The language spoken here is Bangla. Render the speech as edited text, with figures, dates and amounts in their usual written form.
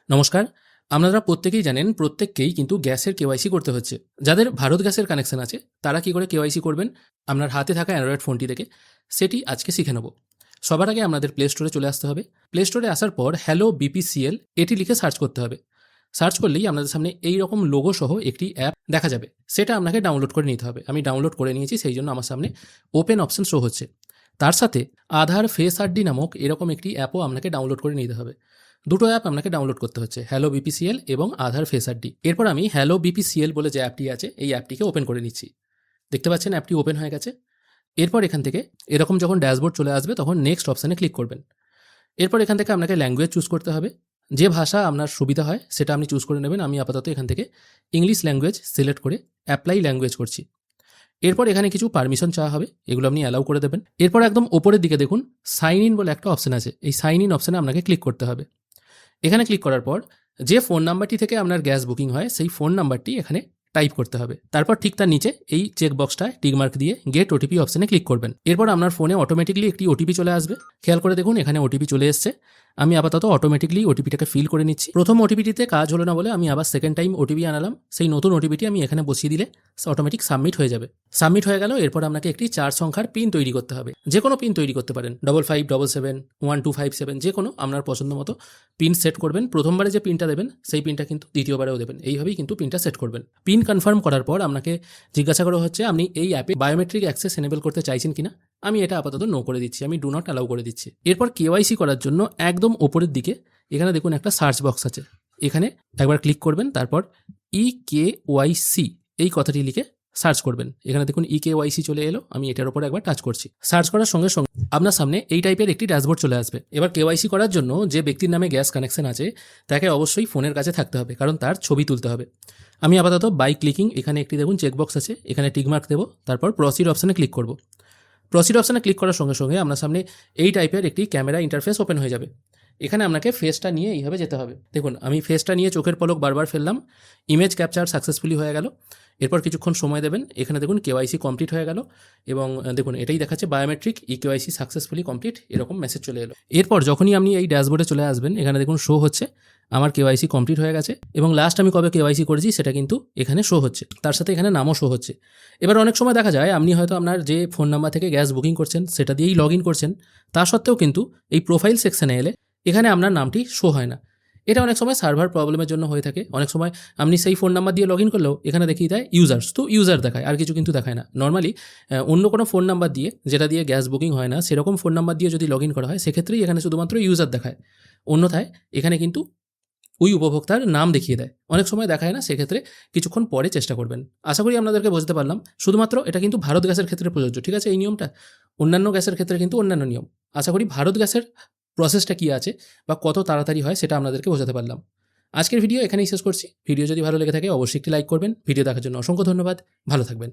নমস্কার। আপনারা প্রত্যেকেই জানেন প্রত্যেককেই কিন্তু গ্যাসের কেওয়াইসি করতে হচ্ছে। যাদের ভারত গ্যাসের কানেকশন আছে তারা কি করে কেওয়াইসি করবেন আপনার হাতে থাকা অ্যান্ড্রয়েড ফোনটি থেকে সেটি আজকে শিখে নেব। সবার আগে আপনাদের প্লে স্টোরে চলে আসতে হবে। প্লে স্টোরে আসার পর হ্যালো বিপিসিএল এটি লিখে সার্চ করতে হবে। সার্চ করলেই আপনাদের সামনে এই রকম লোগো সহ একটি অ্যাপ দেখা যাবে। সেটা আপনাকে ডাউনলোড করে নিতে হবে। আমি ডাউনলোড করে নিয়েছি, সেই জন্য আমার সামনে ওপেন অপশন শো হচ্ছে। তার সাথে আধার ফেস আইডি নামক এরকম একটি অ্যাপও আপনাকে ডাউনলোড করে নিতে হবে। দুটো অ্যাপ আপনাকে ডাউনলোড করতে হচ্ছে, হ্যালো বিপিসিএল এবং আধার ফেস আইডি। এরপর আমি হ্যালো বিপিসিএল বলে যে অ্যাপটি আছে এই অ্যাপটিকে ওপেন করে নিচ্ছি। দেখতে পাচ্ছেন অ্যাপটি ওপেন হয়ে গেছে। এরপর এখান থেকে এরকম যখন ড্যাশবোর্ড চলে আসবে তখন নেক্সট অপশানে ক্লিক করবেন। এরপর এখান থেকে আপনাকে ল্যাঙ্গুয়েজ চুজ করতে হবে। যে ভাষা আপনার সুবিধা হয় সেটা আপনি চুজ করে নেবেন। আমি আপাতত এখান থেকে ইংলিশ ল্যাঙ্গুয়েজ সিলেক্ট করে অ্যাপ্লাই ল্যাঙ্গুয়েজ করছি। এরপর এখানে কিছু পারমিশন চাওয়া হবে, এগুলো আপনি অ্যালাউ করে দেবেন। এরপর একদম ওপরের দিকে দেখুন সাইন ইন বলে একটা অপশান আছে, এই সাইন ইন অপশানে আপনাকে ক্লিক করতে হবে। এখানে ক্লিক করার পর যে ফোন নাম্বারটি থেকে আপনার গ্যাস বুকিং হয় সেই ফোন নাম্বারটি এখানে টাইপ করতে হবে। তারপর ঠিক তার নিচে এই চেকবক্সটায় টিকমার্ক দিয়ে গেট ওটিপি অপশানে ক্লিক করবেন। এরপর আপনার ফোনে অটোমেটিকলি একটি ওটিপি চলে আসবে। খেয়াল করে দেখুন এখানে ওটিপি চলে এসছে। আমি আপাতত অটোমেটিকলি ওটিপিটাকে ফিল করে নিচ্ছি। প্রথম ওটিপিটিতে কাজ হলো না বলে আমি আবার সেকেন্ড টাইম ওটিপি আনালাম। সেই নতুন ওটিপিটি আমি এখানে বসিয়ে দিলে অটোমেটিক সাবমিট হয়ে যাবে। সাবমিট হয়ে গেল। এরপর আপনাকে একটি 4 সংখ্যার পিন তৈরি করতে হবে। যে কোনো পিন তৈরি করতে পারেন, 5577 1257, যে কোনো আপনার পছন্দ মতো পিন সেট করবেন। প্রথমবারে যে পিনটা দেবেন সেই পিনটা কিন্তু দ্বিতীয়বারেও দেবেন, এইভাবেই কিন্তু পিনটা সেট করবেন। পিন কনফার্ম করার পর আপনাকে জিজ্ঞাসা করা হচ্ছে আপনি এই অ্যাপে বায়োমেট্রিক অ্যাক্সেস এনেবল করতে চাইছেন কিনা। আমি এটা আপাতত নো করে দিচ্ছি, আমি ডু নট অ্যালাউ করে দিচ্ছি। এরপর কেওয়াইসি করার জন্য একদম ওপরের দিকে এখানে দেখুন একটা সার্চ বক্স আছে, এখানে একবার ক্লিক করবেন। তারপর ইকেওয়াইসি এই কথাটি লিখে সার্চ করবেন। এখানে দেখুন ইকেওয়াইসি চলে এলো, আমি এটার উপর একবার টাচ করছি। সার্চ করার সঙ্গে সঙ্গে আপনার সামনে এই টাইপের একটি ড্যাশবোর্ড চলে আসবে। এবার কেওয়াইসি করার জন্য যে ব্যক্তির নামে গ্যাস কানেকশন আছে তাকে অবশ্যই ফোনের কাছে থাকতে হবে, কারণ তার ছবি তুলতে হবে। আমি আপাতত বাই ক্লিকিং এখানে একটি দেখুন চেকবক্স আছে, এখানে টিকমার্ক দেবো। তারপর প্রসিড অপশানে ক্লিক করব। প্রসিড অপশানে ক্লিক করার সঙ্গে সঙ্গে আপনার সামনে এই টাইপের একটি ক্যামেরা ইন্টারফেস ওপেন হয়ে যাবে। এখানে আপনাকে ফেসটা নিয়ে এইভাবে যেতে হবে। দেখুন আমি ফেসটা নিয়ে চোখের পলক বারবার ফেললাম। ইমেজ ক্যাপচার সাকসেসফুলি হয়ে গেল। এরপর কিছুক্ষণ সময় দেবেন। এখানে দেখুন কেওয়াইসি কমপ্লিট হয়ে গেল এবং দেখুন এটাই দেখাচ্ছে বায়োমেট্রিক কেওয়াইসি সাকসেসফুলি কমপ্লিট, এরকম মেসেজ চলে এলো। এরপর যখনই আপনি এই ড্যাশবোর্ডে চলে আসবেন এখানে দেখুন শো হচ্ছে আমার কেওয়াইসি কমপ্লিট হয়ে গেছে এবং লাস্ট আমি কবে কেওয়াইসি করেছি সেটা কিন্তু এখানে শো হচ্ছে, তার সাথে এখানে নামও শো হচ্ছে। এবার অনেক সময় দেখা যায় আপনি হয়তো আপনার যে ফোন নাম্বার থেকে গ্যাস বুকিং করছেন সেটা দিয়েই লগ ইন করছেন, তা সত্ত্বেও কিন্তু এই প্রোফাইল সেকশনে এলে এখানে আপনার নামটি শো হয় না। এটা অনেক সময় সার্ভার প্রবলেমের জন্য হয়ে থাকে। অনেক সময় আপনি সেই ফোন নাম্বার দিয়ে লগ ইন করলেও এখানে দেখিয়ে দেয় ইউজার্স, তো ইউজার দেখায়, আর কিছু কিন্তু দেখায় না। নর্মালি অন্য কোনো ফোন নাম্বার দিয়ে যেটা দিয়ে গ্যাস বুকিং হয় না সেরকম ফোন নাম্বার দিয়ে যদি লগ ইন করা হয় সেক্ষেত্রেই এখানে শুধুমাত্র ইউজার দেখায়, অন্যথায় এখানে কিন্তু ওই উপভোক্তার নাম দেখিয়ে দেয়। অনেক সময় দেখায় না, সেক্ষেত্রে কিছুক্ষণ পরে চেষ্টা করবেন। আশা করি আপনাদেরকে বুঝতে পারলাম। শুধুমাত্র এটা কিন্তু ভারত গ্যাসের ক্ষেত্রে প্রযোজ্য, ঠিক আছে এই নিয়মটা। অন্যান্য গ্যাসের ক্ষেত্রে কিন্তু অন্যান্য নিয়ম। আশা করি ভারত গ্যাসের প্রসেসটা কী আছে বা কত তাড়াতাড়ি হয় সেটা আপনাদেরকে বোঝাতে পারলাম। আজকের ভিডিও এখানেই শেষ করছি। ভিডিও যদি ভালো লেগে থাকে অবশ্যই একটি লাইক করবেন। ভিডিও দেখার জন্য অসংখ্য ধন্যবাদ। ভালো থাকবেন।